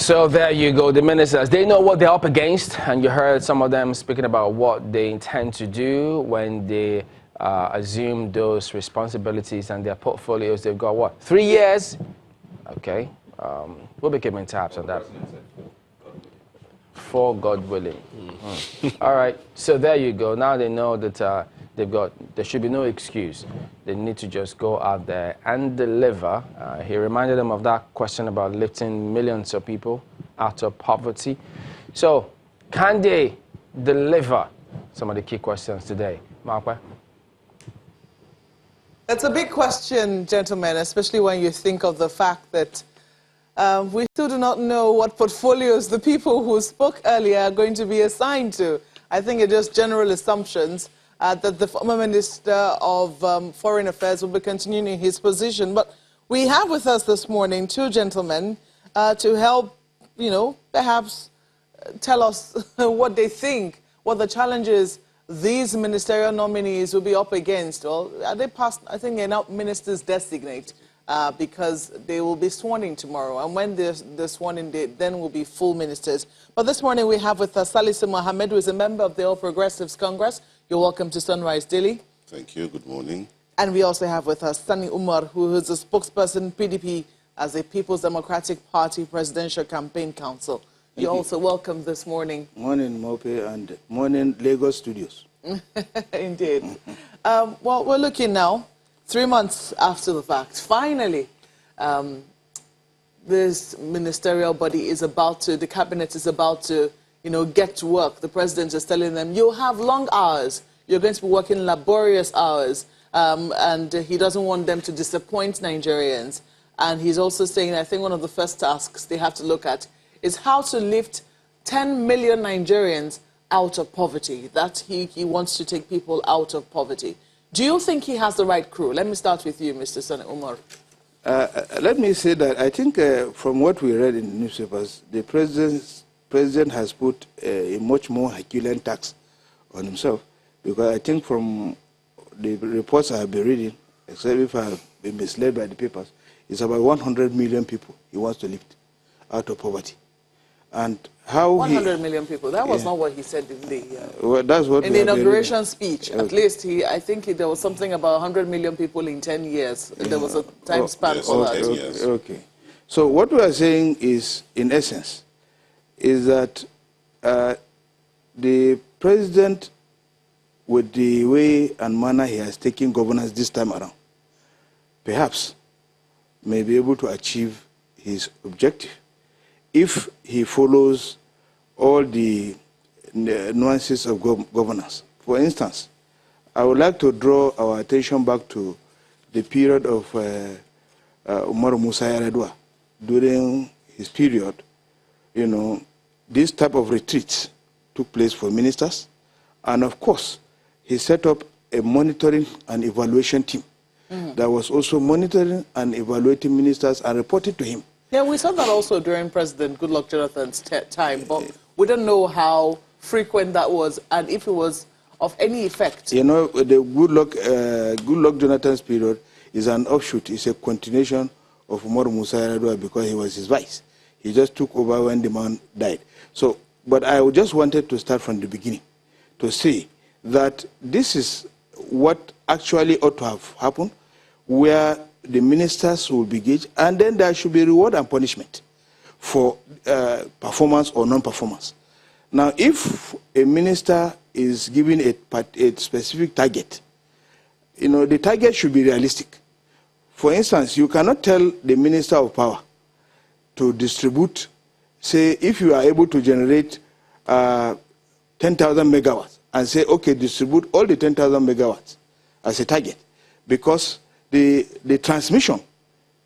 So there you go, the ministers, they know what they're up against, and you heard some of them speaking about what they intend to do when they assume those responsibilities and their portfolios. They've got what, 3 years? Okay, we'll be keeping tabs on that. 4, God willing. All right, so there you go. Now they know that there should be no excuse. They need to just go out there and deliver. He reminded them of that question about lifting millions of people out of poverty. So, can they deliver? Some of the key questions today. Markwa? It's a big question, gentlemen, especially when you think of the fact that we still do not know what portfolios the people who spoke earlier are going to be assigned to. I think it's just general assumptions that the former Minister of Foreign Affairs will be continuing in his position. But we have with us this morning 2 gentlemen to help, perhaps tell us what they think, what the challenges these ministerial nominees will be up against. Well, are they past? I think they're now ministers designate because they will be sworn in tomorrow. And when they're sworn in, they then will be full ministers. But this morning we have with us Salisu Mohammed, who is a member of the All Progressives Congress. You're welcome to Sunrise Daily. Thank you. Good morning. And we also have with us Sani Umar, who is a spokesperson PDP as a People's Democratic Party Presidential Campaign Council. You're also welcome this morning. Morning, Mope, and morning, Lagos Studios. Indeed. Well, we're looking now, 3 months after the fact. Finally, this ministerial body is about to, the cabinet is about to, get to work. The president is telling them, you'll have long hours. You're going to be working laborious hours. And he doesn't want them to disappoint Nigerians. And he's also saying, I think one of the first tasks they have to look at is how to lift 10 million Nigerians out of poverty. That he wants to take people out of poverty. Do you think he has the right crew? Let me start with you, Mr. Sani Umar. Let me say that I think from what we read in the newspapers, the president has put a much more Herculean tax on himself, because I think from the reports I have been reading, except if I have been misled by the papers, it's about 100 million people he wants to lift out of poverty. And how 100 million people. That was not what he said in the well, that's what in the inauguration speech. Okay. At least I think there was something about 100 million people in 10 years. Yeah. There was a time span for that. Okay. So what we are saying is, in essence, is that the president, with the way and manner he has taken governance this time around, perhaps may be able to achieve his objective if he follows all the nuances of governance. For instance, I would like to draw our attention back to the period of Umar Musa Yar'Adua. During his period, this type of retreats took place for ministers, and of course, he set up a monitoring and evaluation team that was also monitoring and evaluating ministers and reported to him. Yeah, we saw that also during President Goodluck Jonathan's time, but we don't know how frequent that was and if it was of any effect. The Goodluck Jonathan's period is an offshoot, it's a continuation of Umar Musa Yar'Adua because he was his vice. He just took over when the man died. So, but I just wanted to start from the beginning to say that this is what actually ought to have happened, where the ministers will be gauged, and then there should be reward and punishment for performance or non-performance. Now, if a minister is given a specific target, the target should be realistic. For instance, you cannot tell the minister of power to distribute, say, if you are able to generate 10,000 megawatts, and say, okay, distribute all the 10,000 megawatts as a target, because the transmission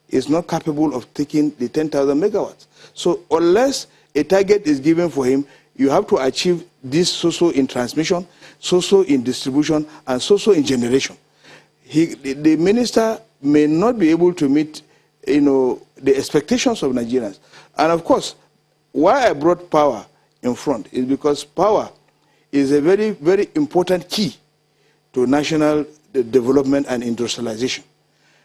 is not capable of taking the 10,000 megawatts. So unless a target is given for him, you have to achieve this so-so in transmission, so-so in distribution, and so-so in generation. The minister may not be able to meet, the expectations of Nigerians. And of course, why I brought power in front is because power is a very, very important key to national development and industrialization.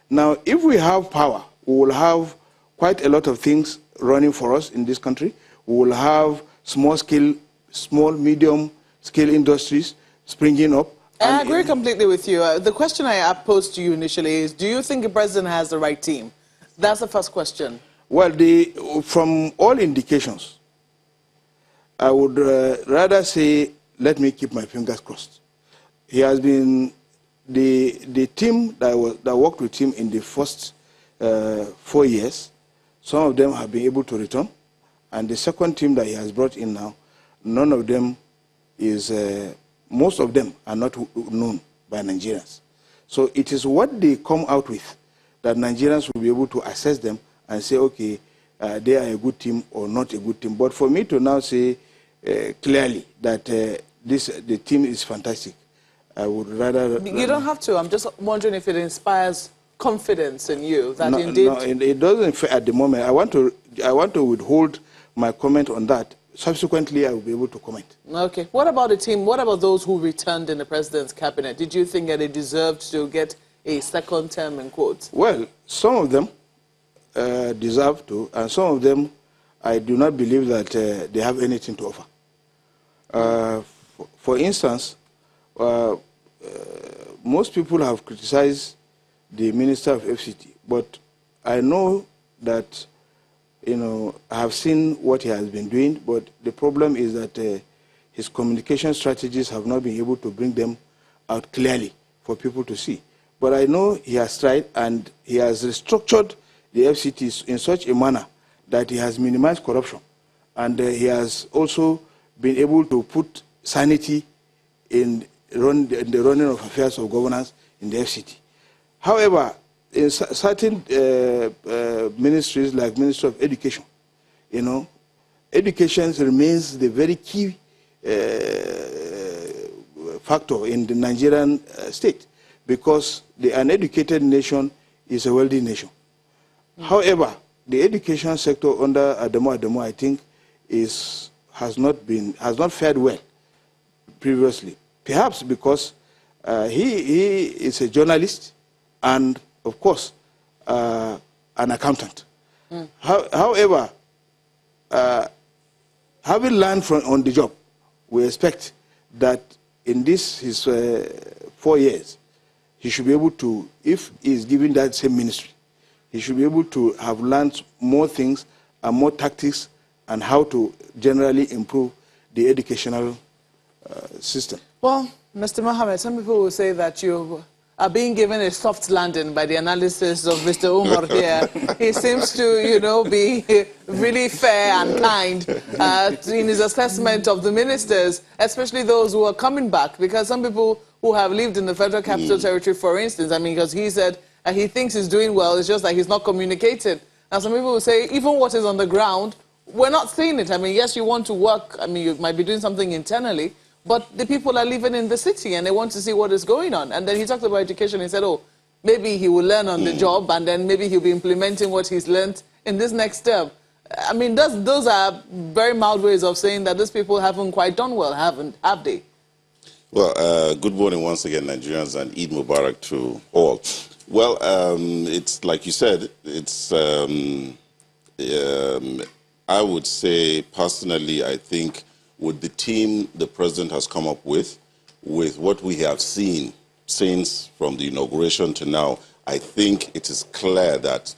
Now, if we have power, we will have quite a lot of things running for us in this country. We will have small, medium scale industries springing up. I agree completely with you. The question I posed to you initially is, do you think the president has the right team? That's the first question. Well, from all indications, I would rather say, let me keep my fingers crossed. He has been, the team that worked with him in the first 4 years, some of them have been able to return. And the second team that he has brought in now, none of them is, most of them are not known by Nigerians. So it is what they come out with that Nigerians will be able to assess them and say, okay, they are a good team or not a good team. But for me to now say clearly that the team is fantastic, I would rather... You don't have to. I'm just wondering if it inspires confidence in you that indeed... No, it doesn't at the moment. I want to withhold my comment on that. Subsequently, I will be able to comment. Okay. What about the team? What about those who returned in the president's cabinet? Did you think that they deserved to get a second term, in quotes? Well, some of them deserve to, and some of them, I do not believe that they have anything to offer. For instance, most people have criticized the Minister of FCT, but I know that, you know, I have seen what he has been doing, but the problem is that his communication strategies have not been able to bring them out clearly for people to see. But I know he has tried, and he has restructured the FCT in such a manner that he has minimized corruption. And he has also been able to put sanity in the running of affairs of governance in the FCT. However, in certain ministries like Ministry of Education, you know, education remains the very key factor in the Nigerian state, because the uneducated nation is a wealthy nation. However, the education sector under Adamo, I think, has not fared well previously. Perhaps because he is a journalist and, of course, an accountant. However, having learned on the job, we expect that in his 4 years, he should be able to, if he is given that same ministry, he should be able to have learned more things and more tactics and how to generally improve the educational system. Well, Mr. Mohammed, some people will say that you are being given a soft landing by the analysis of Mr. Umar here. He seems to, you know, be really fair and kind in his assessment of the ministers, especially those who are coming back, because some people who have lived in the Federal Capital Territory, for instance, I mean, because he said he thinks he's doing well, it's just that he's not communicating. Now, some people will say, even what is on the ground, we're not seeing it. I mean, yes, you want to work, I mean, you might be doing something internally, but the people are living in the city and they want to see what is going on. And then he talked about education. He said, oh, maybe he will learn on the job and then maybe he'll be implementing what he's learned in this next term. I mean, those are very mild ways of saying that these people haven't quite done well, have they? Well, good morning once again, Nigerians, and Eid Mubarak to all. Well, it's like you said, it's, I would say personally, I think with the team the president has come up with what we have seen since from the inauguration to now, I think it is clear that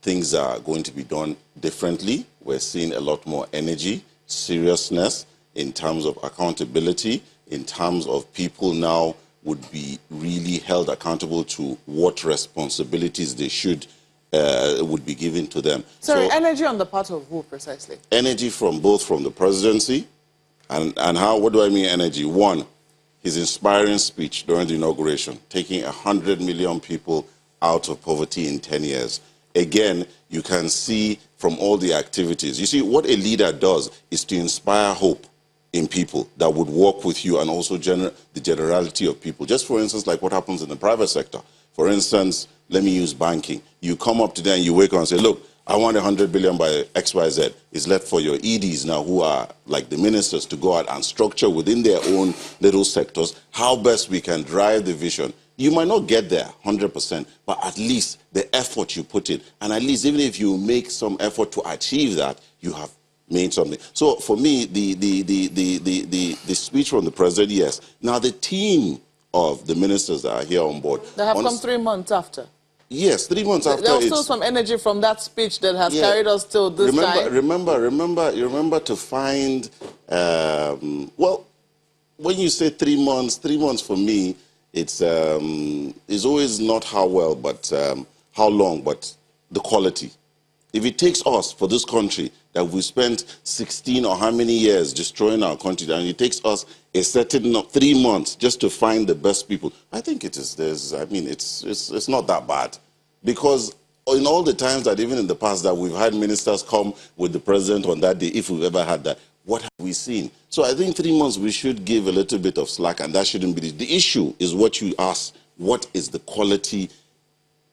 things are going to be done differently. We're seeing a lot more energy, seriousness in terms of accountability, in terms of people now would be really held accountable to what responsibilities they should would be given to them. Sorry, so, energy on the part of who precisely? Energy from both from the presidency and how, what do I mean energy? One, his inspiring speech during the inauguration, taking 100 million people out of poverty in 10 years. Again, you can see from all the activities. You see, what a leader does is to inspire hope in people that would work with you and also the generality of people. Just for instance, like what happens in the private sector. For instance, let me use banking. You come up today and you wake up and say, look, I want 100 billion by XYZ. It's left for your EDs now, who are like the ministers, to go out and structure within their own little sectors how best we can drive the vision You might not get there 100%, but at least the effort you put in, and at least even if you make some effort to achieve that, you have made something. So for me, the speech from the president, yes. Now the team of the ministers that are here on board. They have come 3 months after. Yes, 3 months after. There was still some energy from that speech that has carried us till this time. Remember to find, well, when you say 3 months, 3 months for me, it's always not how well, but how long, but the quality. If it takes us, for this country, that we spent 16 or how many years destroying our country, and it takes us a certain 3 months just to find the best people, I think it is, it's not that bad. Because in all the times that even in the past that we've had ministers come with the president on that day, if we've ever had that, what have we seen? So I think 3 months we should give a little bit of slack, and that shouldn't be the issue. Is what you ask, what is the quality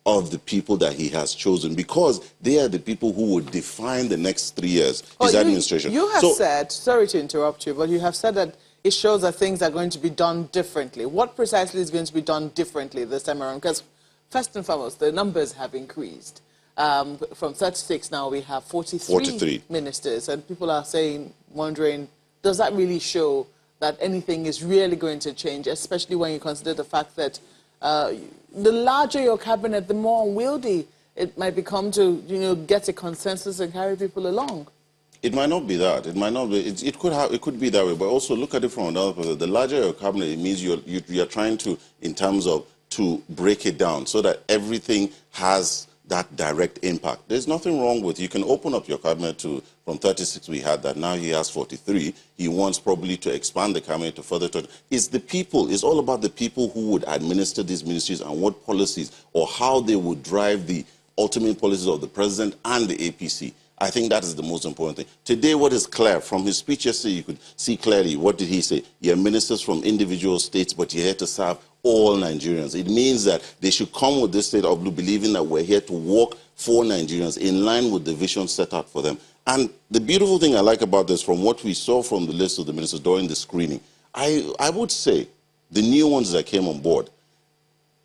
of the people that he has chosen, because they are the people who would define the next 3 years, his administration. You have said, sorry to interrupt you, but you have said that it shows that things are going to be done differently. What precisely is going to be done differently this time around? Because first and foremost, the numbers have increased. From 36 now, we have 43 ministers, and people are saying, wondering, does that really show that anything is really going to change, especially when you consider the fact that the larger your cabinet, the more unwieldy it might become to, get a consensus and carry people along. It might not be that. It might not be. It could be that way. But also look at it from another perspective. The larger your cabinet, it means you're trying to, in terms of, to break it down so that everything has that direct impact. There's nothing wrong with, you can open up your cabinet to, from 36 we had that, now he has 43. He wants probably to expand the cabinet to further 20. It's the people, it's all about the people who would administer these ministries and what policies or how they would drive the ultimate policies of the president and the APC. I think that is the most important thing. Today, what is clear, from his speech yesterday, you could see clearly, what did he say? You're ministers from individual states, but you're here to serve all Nigerians. It means that they should come with this state of blue, believing that we're here to work for Nigerians in line with the vision set out for them. And the beautiful thing I like about this, from what we saw from the list of the ministers during the screening, I would say the new ones that came on board,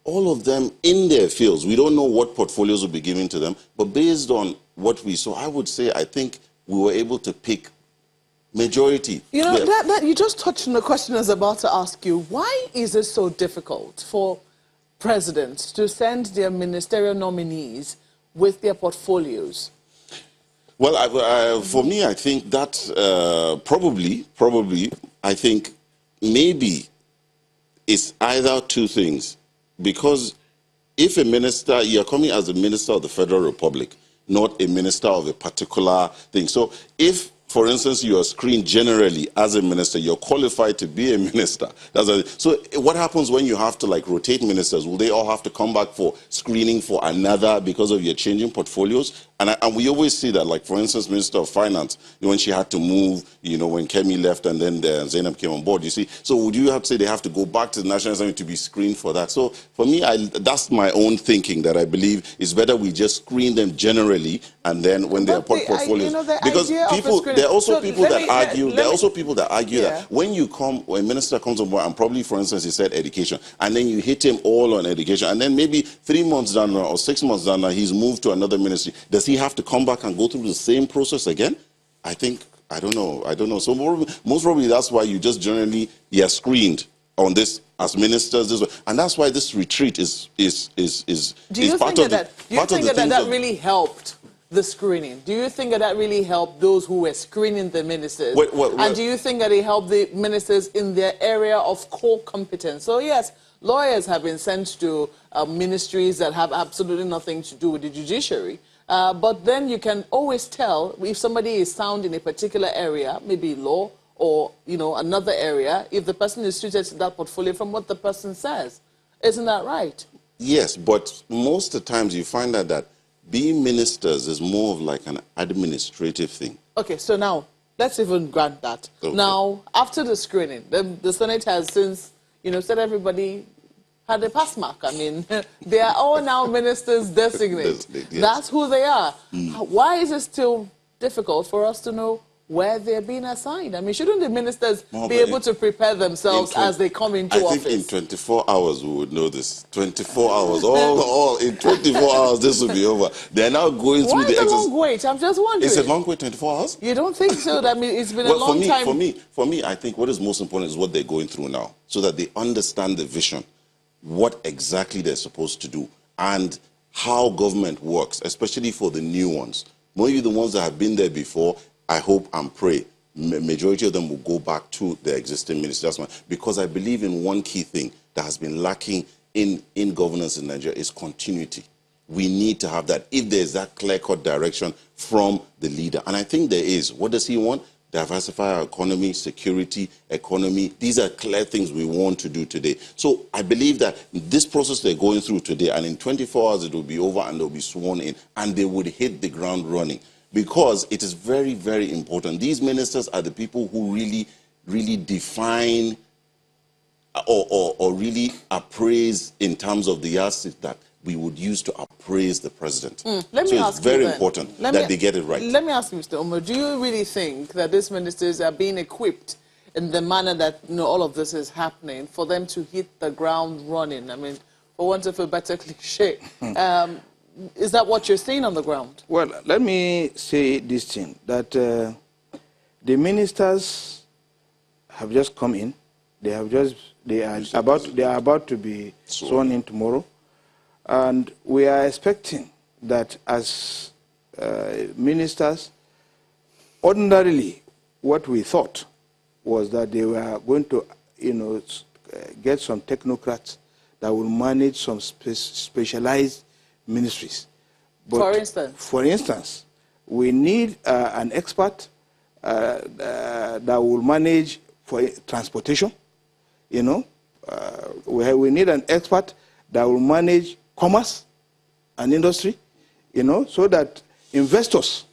all of them in their fields, we don't know what portfolios will be given to them, but based on what we saw, I would say I think we were able to pick majority. You know, that you just touched on the question I was about to ask you. Why is it so difficult for presidents to send their ministerial nominees with their portfolios? Well, for me, I think that probably, I think maybe it's either two things. Because if a minister, you're coming as a minister of the Federal Republic, not a minister of a particular thing. So if, for instance, you are screened generally as a minister, you're qualified to be a minister. So what happens when you have to rotate ministers? Will they all have to come back for screening for another because of your changing portfolios? And we always see that, for instance, Minister of Finance, when she had to move, when Kemi left and then Zainab came on board, you see. So would you have to say they have to go back to the National Assembly to be screened for that? So for me, that's my own thinking, that I believe it's better we just screen them generally, and then when they appoint portfolios. Because there are also people that argue, that when a minister comes on board, and probably, for instance, he said education, and then you hit him all on education, and then maybe 3 months down or 6 months down, he's moved to another ministry. Does he have to come back and go through the same process again? I don't know. So most probably that's why you just generally, you're screened on this as ministers, and that's why this retreat is part of the. Do you think that really helped the screening? Do you think that really helped those who were screening the ministers? And do you think that it helped the ministers in their area of core competence? So yes, lawyers have been sent to ministries that have absolutely nothing to do with the judiciary. But then you can always tell if somebody is sound in a particular area, maybe law or, another area, if the person is suited to that portfolio from what the person says. Isn't that right? Yes, but most of the times you find that being ministers is more of an administrative thing. Okay, so now, let's even grant that. Okay. Now, after the screening, the Senate has since, said everybody had a pass mark. I mean, they are all now ministers designate. Yes. That's who they are. Why is it still difficult for us to know where they're being assigned? I mean, shouldn't the ministers No, be able to prepare themselves as they come into office? I think in 24 hours we would know this. 24 hours, all in 24 hours this will be over. They're now going through the exercise. Why the long wait? I'm just wondering. It's a long wait, 24 hours? You don't think so? I mean, it's been a long time. For me, I think what is most important is what they're going through now, so that they understand the vision, what exactly they're supposed to do, and how government works, especially for the new ones. Maybe the ones that have been there before, I hope and pray, majority of them will go back to their existing ministers, because I believe in one key thing that has been lacking in governance in Nigeria is continuity. We need to have that if there's that clear-cut direction from the leader. And I think there is. What does he want? Diversify our economy, security, economy. These are clear things we want to do today. So I believe that this process they're going through today, and in 24 hours it will be over and they'll be sworn in, and they would hit the ground running. Because it is very, very important. These ministers are the people who really, really define or really appraise in terms of the yardstick that we would use to appraise the president. It's very important that they get it right. Let me ask you, Mr. Omo, do you really think that these ministers are being equipped in the manner that all of this is happening for them to hit the ground running? I mean, for want of a better cliche. Is that what you're seeing on the ground? Well, let me say this thing, that the ministers have just come in. They are about to be sworn in tomorrow. And we are expecting that as ministers, ordinarily, what we thought was that they were going to, get some technocrats that will manage some specialized ministries. But for instance, we need an expert that will manage for transportation. We need an expert that will manage commerce and industry. So that investors,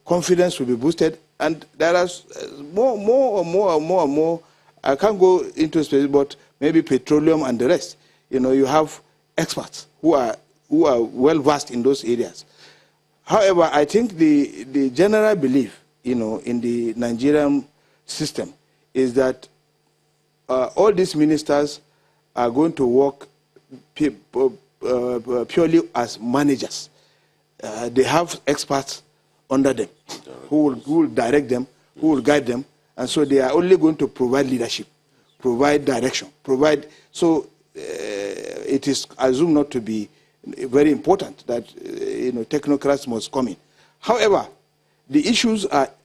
confidence will be boosted. And there are more. I can't go into space, but maybe petroleum and the rest. You have experts who are well versed in those areas. However, I think the general belief, in the Nigerian system is that all these ministers are going to work purely as managers. They have experts under them who will direct them, who will guide them, and so they are only going to provide leadership, provide direction, provide. So it is assumed not to be very important that technocrats must come in. However, the issues that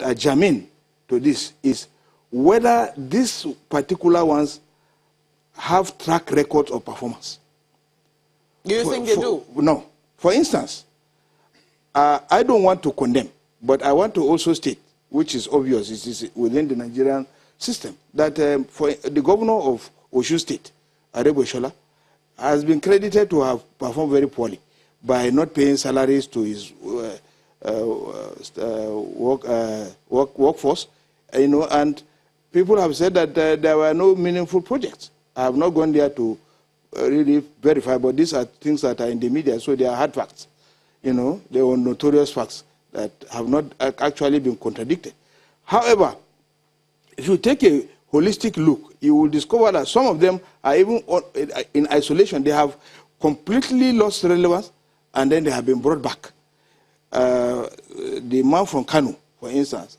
are germane to this is whether these particular ones have track records of performance. Do you think they do? No. For instance, I don't want to condemn, but I want to also state, which is obvious, it is within the Nigerian system, that for the governor of Osun State, Aregbesola, has been credited to have performed very poorly by not paying salaries to his workforce, and people have said that there were no meaningful projects. I have not gone there to really verify, but these are things that are in the media, so they are hard facts. They were notorious facts that have not actually been contradicted. However, if you take a holistic look, you will discover that some of them are even in isolation. They have completely lost relevance, and then they have been brought back. The man from Kano, for instance,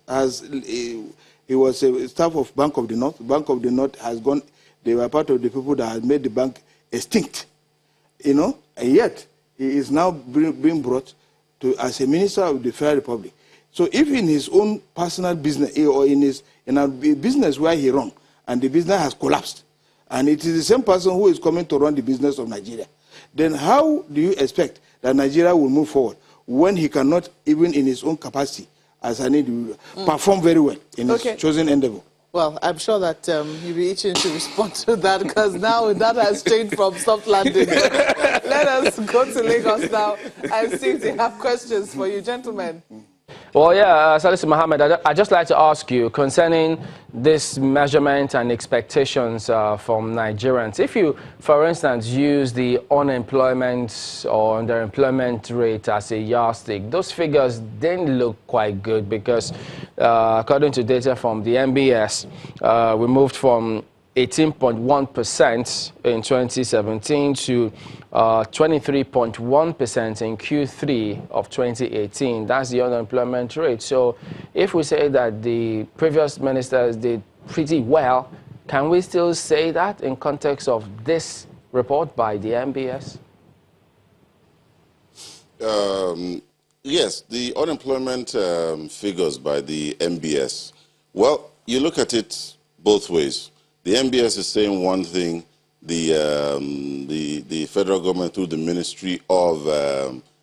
he was a staff of Bank of the North. Bank of the North has gone. They were part of the people that had made the bank extinct, and yet he is now being brought to as a minister of the Federal Republic. So if in his own personal business or in a business where he runs, and the business has collapsed, and it is the same person who is coming to run the business of Nigeria, then how do you expect that Nigeria will move forward when he cannot, even in his own capacity as an individual, perform very well in his chosen endeavor? Well, I'm sure that you'll be itching to respond to that, because now that has changed from soft landing. Let us go to Lagos now and see if they have questions for you, gentlemen. Well, yeah, Salisu Mohammed, I'd just like to ask you concerning this measurement and expectations from Nigerians. If you, for instance, use the unemployment or underemployment rate as a yardstick, those figures didn't look quite good because, according to data from the MBS, we moved from 18.1% in 2017 to 23.1% in Q3 of 2018. That's the unemployment rate. So if we say that the previous ministers did pretty well, can we still say that in context of this report by the MBS? Yes, the unemployment figures by the MBS. Well, you look at it both ways. The MBS is saying one thing, the federal government through the Ministry of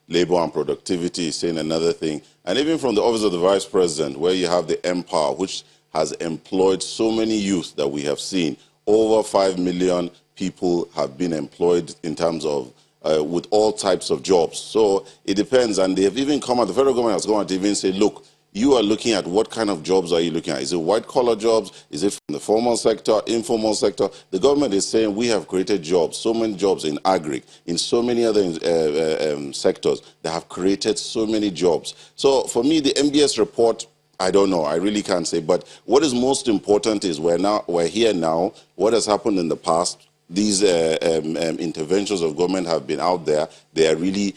Labor and Productivity is saying another thing. And even from the Office of the Vice President, where you have the Empower, which has employed so many youth that we have seen. Over 5 million people have been employed in terms of with all types of jobs. So it depends. And they have even come out, the federal government has gone out to even say, look, you are looking at what kind of jobs are you looking at? Is it white-collar jobs? Is it from the formal sector, informal sector? The government is saying we have created jobs, so many jobs in agri, in so many other sectors that have created so many jobs. So for me, the MBS report, I don't know. I really can't say. But what is most important is we're here now. What has happened in the past, these interventions of government have been out there. They are really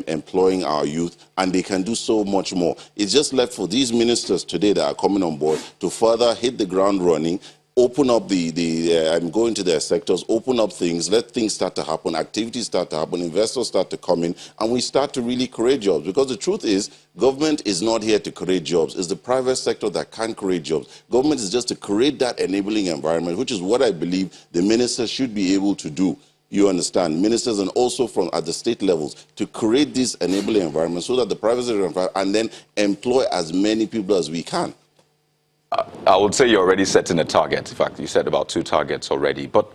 employing our youth, and they can do so much more. It's just left for these ministers today that are coming on board to further hit the ground running, open up and go into their sectors, open up things, let things start to happen, activities start to happen, investors start to come in, and we start to really create jobs. Because the truth is, government is not here to create jobs. It's the private sector that can create jobs. Government is just to create that enabling environment, which is what I believe the ministers should be able to do. You understand, ministers and also from at the state levels to create this enabling environment so that the private sector and then employ as many people as we can. I would say you're already setting a target. In fact, you said about 2 targets already. But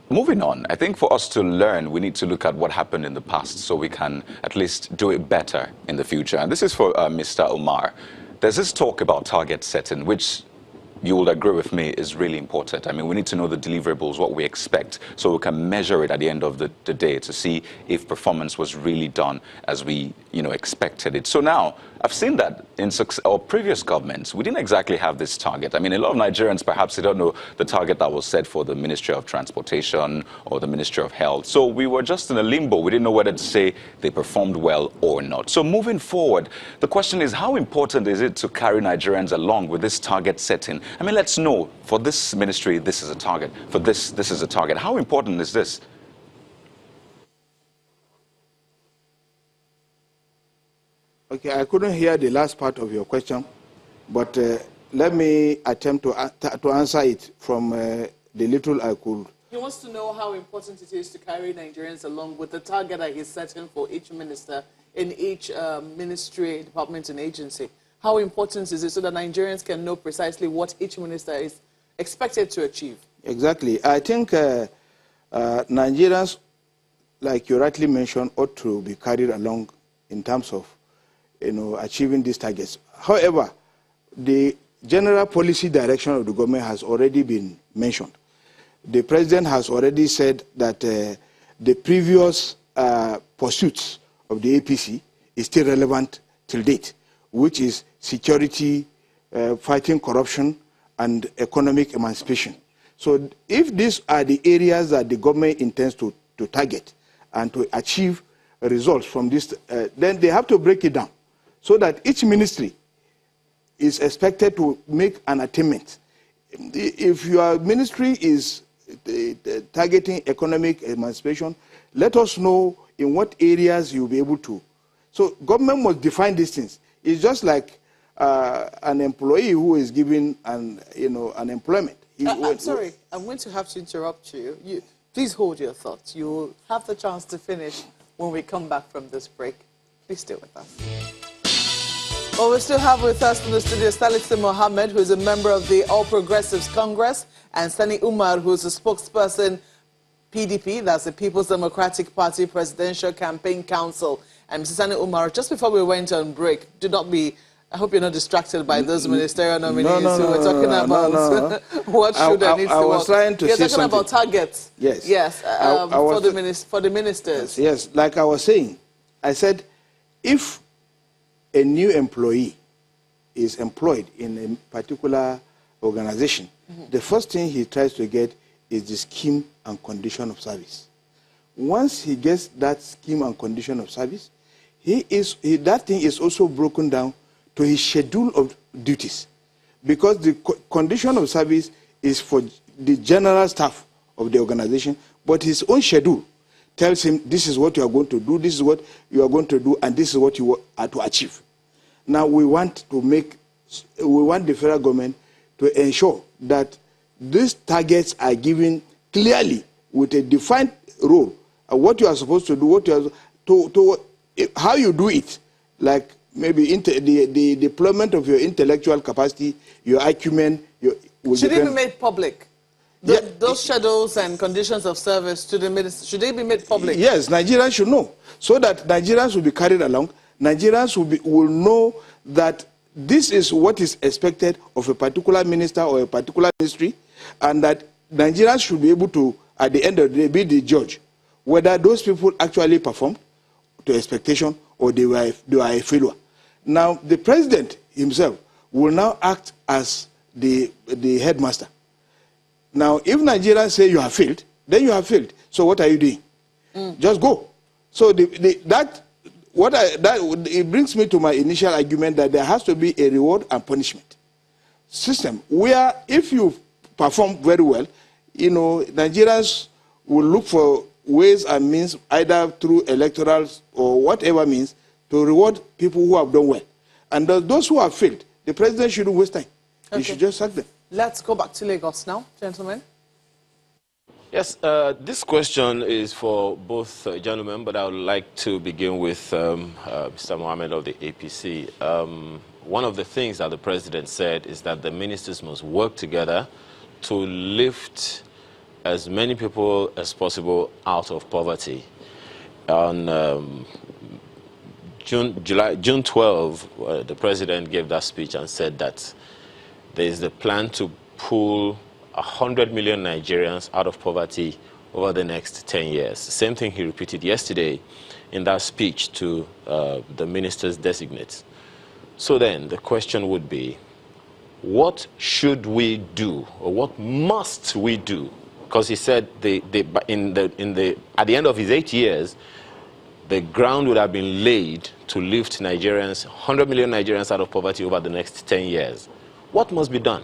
moving on, I think for us to learn, we need to look at what happened in the past so we can at least do it better in the future. And this is for Mr. Umar. There's this talk about target setting, which you will agree with me is really important. I mean, we need to know the deliverables, what we expect, so we can measure it at the end of the day to see if performance was really done as we, expected it. So now, I've seen that in previous governments, we didn't exactly have this target. I mean, a lot of Nigerians, perhaps they don't know the target that was set for the Ministry of Transportation or the Ministry of Health. So we were just in a limbo. We didn't know whether to say they performed well or not. So moving forward, the question is, how important is it to carry Nigerians along with this target setting? I mean, let's know, for this ministry, this is a target. For this is a target. How important is this? Okay, I couldn't hear the last part of your question, but let me attempt to answer it from the little I could. He wants to know how important it is to carry Nigerians along with the target that he's setting for each minister in each ministry, department, and agency. How important is it so that Nigerians can know precisely what each minister is expected to achieve? Exactly. I think Nigerians, like you rightly mentioned, ought to be carried along in terms of achieving these targets. However, the general policy direction of the government has already been mentioned. The president has already said that the previous pursuits of the APC is still relevant till date, which is security, fighting corruption, and economic emancipation. So if these are the areas that the government intends to target and to achieve results from this, then they have to break it down so that each ministry is expected to make an attainment. If your ministry is targeting economic emancipation, let us know in what areas you'll be able to. So government must define these things. It's just like an employee who is given an employment. I'm sorry, I'm going to have to interrupt you. Please hold your thoughts. You'll have the chance to finish when we come back from this break. Please stay with us. Well, we still have with us in the studio Salisu Mohammed, who is a member of the All Progressives Congress, and Sani Umar, who is a spokesperson, PDP, that's the People's Democratic Party Presidential Campaign Council. And Mr. Sani Umar, just before we went on break, do not be I hope you're not distracted by those ministerial nominees no, who were talking about what should and needs to work. I was trying to You're say talking about targets. Yes. Yes, for the ministers. Yes, like I was saying, I said, if a new employee is employed in a particular organization, the first thing he tries to get is the scheme and condition of service. Once he gets that scheme and condition of service, that thing is also broken down to his schedule of duties, because the condition of service is for the general staff of the organization, but his own schedule tells him this is what you are going to do, this is what you are going to do, and this is what you are to achieve. Now we want the federal government to ensure that these targets are given clearly with a defined role, what you are supposed to do, what you are how you do it, like maybe the deployment of your intellectual capacity, your acumen. Should it be made public? Those schedules and conditions of service to the minister, should they be made public? Yes, Nigerians should know, so that Nigerians will be carried along. Nigerians will know that this is what is expected of a particular minister or a particular ministry, and that Nigerians should be able to, at the end of the day, be the judge whether those people actually performed to expectation or they are a failure. Now, the president himself will now act as the headmaster. Now, if Nigerians say you have failed, then you have failed. So what are you doing? Just go. So it brings me to my initial argument that there has to be a reward and punishment system where if you perform very well, Nigerians will look for ways and means, either through electoral or whatever means, to reward people who have done well. And those who have failed, the president shouldn't waste time. Okay. He should just sack them. Let's go back to Lagos now, gentlemen. Yes, this question is for both gentlemen, but I would like to begin with Mr. Mohammed of the APC. One of the things that the president said is that the ministers must work together to lift as many people as possible out of poverty. On June 12, the president gave that speech and said that there is the plan to pull 100 million Nigerians out of poverty over the next 10 years. Same thing he repeated yesterday in that speech to the ministers designate. So then the question would be, what should we do, or what must we do? Because he said at the end of his 8 years, the ground would have been laid to lift Nigerians, 100 million Nigerians out of poverty over the next 10 years. What must be done?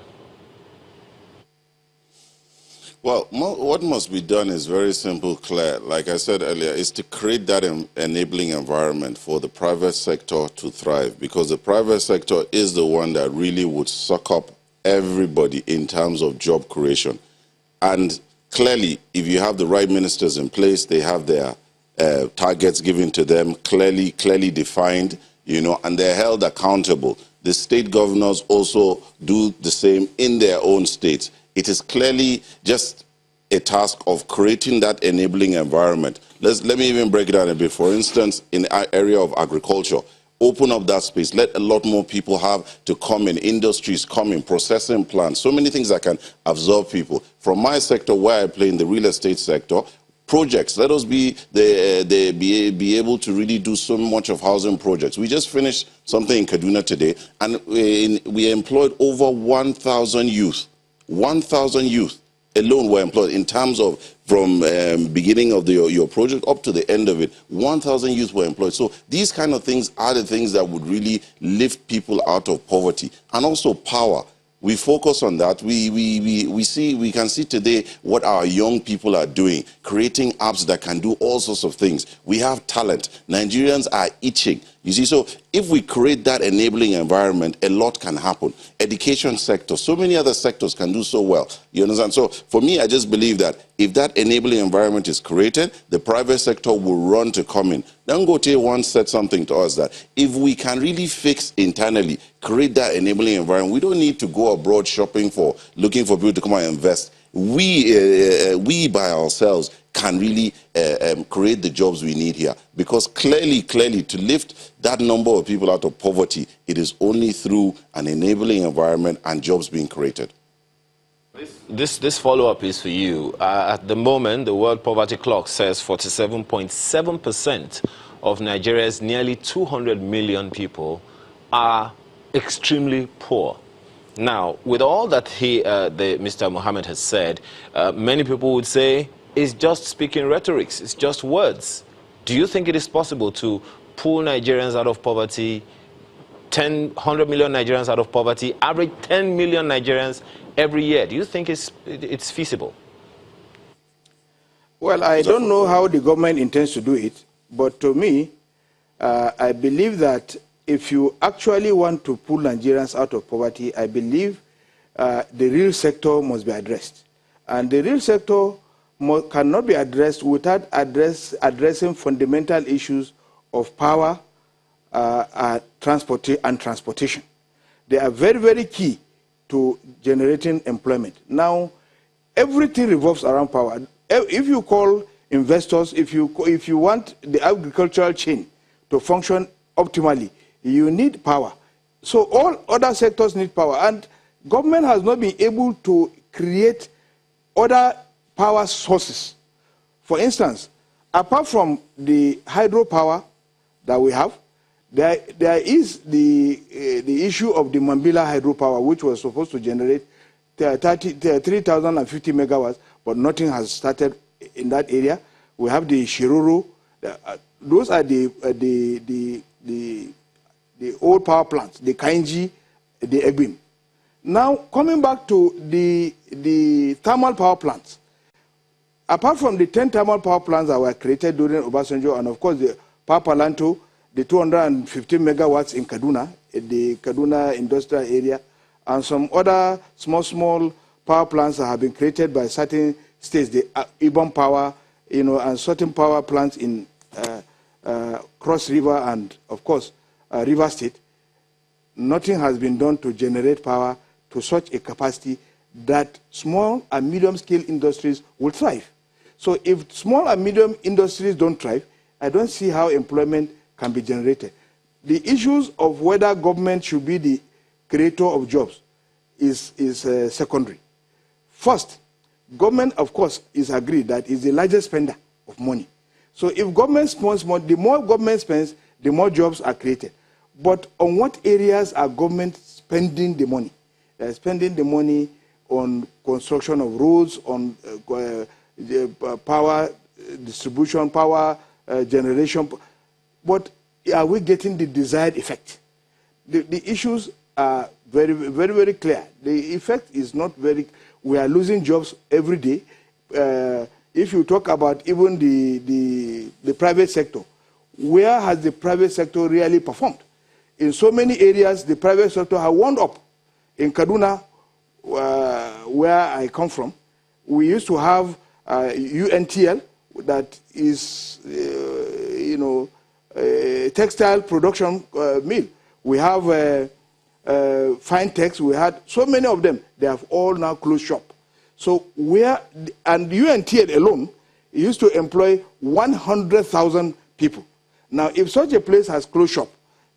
Well, what must be done is very simple, Claire. Like I said earlier, is to create that enabling environment for the private sector to thrive, because the private sector is the one that really would suck up everybody in terms of job creation. And clearly, if you have the right ministers in place, they have their targets given to them, clearly defined, and they're held accountable. The state governors also do the same in their own states. It is clearly just a task of creating that enabling environment. Let me even break it down a bit. For instance, in the area of agriculture, open up that space. Let a lot more people have to come in, industries come in, processing plants, so many things that can absorb people. From my sector, where I play in the real estate sector, projects. Let us be able to really do so much of housing projects. We just finished something in Kaduna today, and we employed over 1,000 youth. 1,000 youth alone were employed in terms of from beginning of your project up to the end of it. 1,000 youth were employed. So these kind of things are the things that would really lift people out of poverty. And also power. We focus on that. We can see today what our young people are doing, creating apps that can do all sorts of things. We have talent. Nigerians are itching. You see, so if we create that enabling environment, a lot can happen. Education sector, so many other sectors can do so well. You understand? So for me, I just believe that if that enabling environment is created, the private sector will run to come in. Dangote once said something to us that if we can really fix internally, create that enabling environment, we don't need to go abroad shopping looking for people to come and invest. we by ourselves can really create the jobs we need here. Because clearly, to lift that number of people out of poverty, it is only through an enabling environment and jobs being created. This follow-up is for you. At the moment, the World Poverty Clock says 47.7% of Nigeria's nearly 200 million people are extremely poor. Now, with all that Mr. Mohammed has said, many people would say it's just speaking rhetorics, it's just words. Do you think it is possible to pull Nigerians out of poverty, 100 million Nigerians out of poverty, average 10 million Nigerians every year? Do you think it's feasible? Well, I don't know how the government intends to do it, but to me, I believe that if you actually want to pull Nigerians out of poverty, I believe the real sector must be addressed. And the real sector cannot be addressed without addressing fundamental issues of power and transportation. They are very, very key to generating employment. Now, everything revolves around power. If you call investors, if you want the agricultural chain to function optimally, you need power. So all other sectors need power, and government has not been able to create other power sources. For instance, apart from the hydropower that we have, there is the issue of the Mambila hydropower, which was supposed to generate 3,050 megawatts, but nothing has started in that area. We have the Shiruru. Those are the old power plants, the Kainji, the Egbim. Now, coming back to the thermal power plants, apart from the 10 thermal power plants that were created during Obasanjo, and of course the Power Palanto, the 215 megawatts in Kaduna, the Kaduna industrial area, and some other small power plants that have been created by certain states, the Ibom Power, and certain power plants in Cross River and, of course, River State. Nothing has been done to generate power to such a capacity that small and medium-scale industries will thrive. So if small and medium industries don't thrive, I don't see how employment can be generated. The issues of whether government should be the creator of jobs is secondary. First, government, of course, is agreed that is the largest spender of money. So if government spends more, the more government spends, the more jobs are created. But on what areas are government spending the money? They are spending the money on construction of roads, on power distribution, power generation. But are we getting the desired effect? The issues are very, very, very clear. The effect is not very. We are losing jobs every day. If you talk about even the private sector, where has the private sector really performed? In so many areas, the private sector has wound up. In Kaduna, where I come from, we used to have UNTL, that is, a textile production mill. We have Fine-Tex. We had so many of them. They have all now closed shop. So and UNTL alone used to employ 100,000 people. Now, if such a place has closed shop,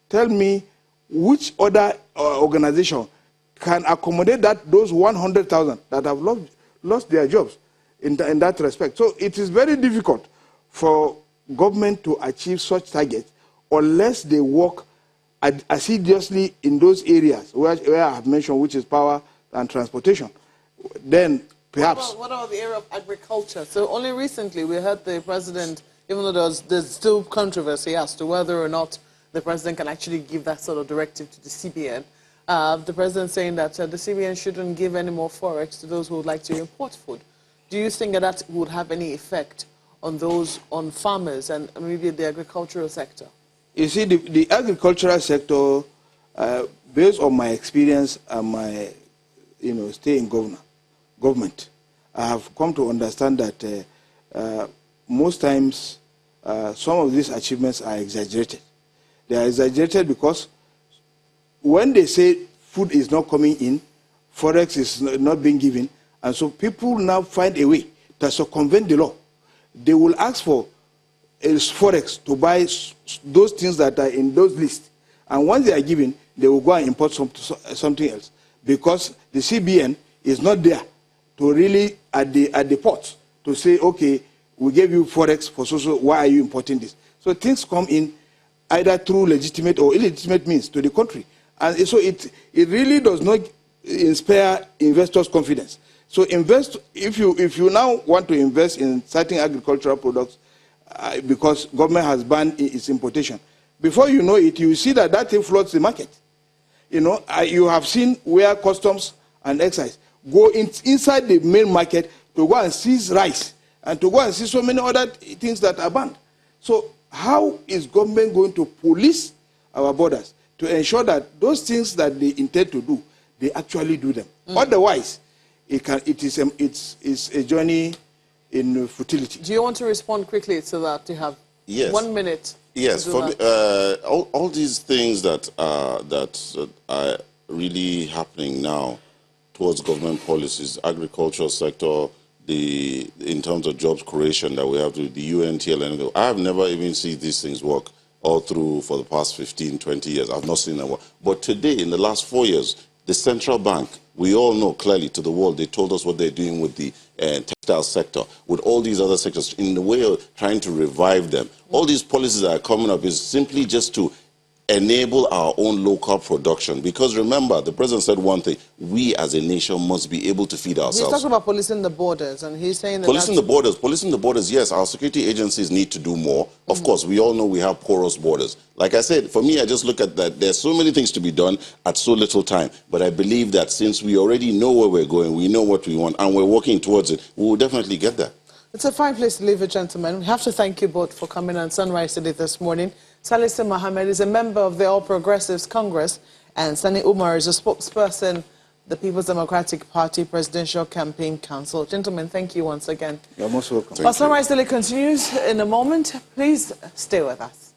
tell me which other organization can accommodate those 100,000 that have lost their jobs in that respect. So it is very difficult for government to achieve such targets unless they work assiduously in those areas where I have mentioned, which is power and transportation. Then perhaps... What about the area of agriculture? So only recently we heard the president, even though there's still controversy as to whether or not the president can actually give that sort of directive to the CBN. The president saying that the CBN shouldn't give any more forex to those who would like to import food. Do you think that would have any effect on farmers and maybe the agricultural sector? You see, the agricultural sector, based on my experience and my stay in government, I have come to understand that most times some of these achievements are exaggerated. They are exaggerated because when they say food is not coming in, forex is not being given, And so people now find a way to circumvent the law. They will ask for a forex to buy those things that are in those lists. And once they are given, they will go and import something else. Because the CBN is not there to really, at the port, to say, okay, we gave you forex for so, why are you importing this? So things come in either through legitimate or illegitimate means to the country. And so it really does not inspire investors' confidence. So if you now want to invest in certain agricultural products because government has banned its importation, before you know it, you see that thing floods the market. You know, you have seen where customs and excise go inside the main market to go and seize rice and to go and seize so many other things that are banned. So how is government going to police our borders to ensure that those things that they intend to do, they actually do them? Otherwise, it's a journey in futility. Do you want to respond quickly to that? You have 1 minute. Yes, for me, all these things that are really happening now towards government policies, agricultural sector, in terms of jobs creation that we have to, the UNTL, and I have never even seen these things work all through for the past 15, 20 years. I've not seen them work. But today, in the last 4 years, the central bank, we all know clearly to the world, they told us what they're doing with the textile sector, with all these other sectors, in the way of trying to revive them. All these policies that are coming up is simply just to enable our own local production. Because remember, the president said one thing, we as a nation must be able to feed ourselves. He's talking about policing the borders, and he's saying that policing the borders, yes, our security agencies need to do more. Of course, we all know we have porous borders. Like I said, for me, I just look at that. There's so many things to be done at so little time. But I believe that since we already know where we're going, we know what we want, and we're working towards it, we will definitely get there. It's a fine place to leave it, gentlemen. We have to thank you both for coming on Sunrise Today this morning. Salisu Mohammed is a member of the All Progressives Congress, and Sani Umar is a spokesperson, the People's Democratic Party Presidential Campaign Council. Gentlemen, thank you once again. You're most welcome. Sunrise Today continues in a moment. Please stay with us.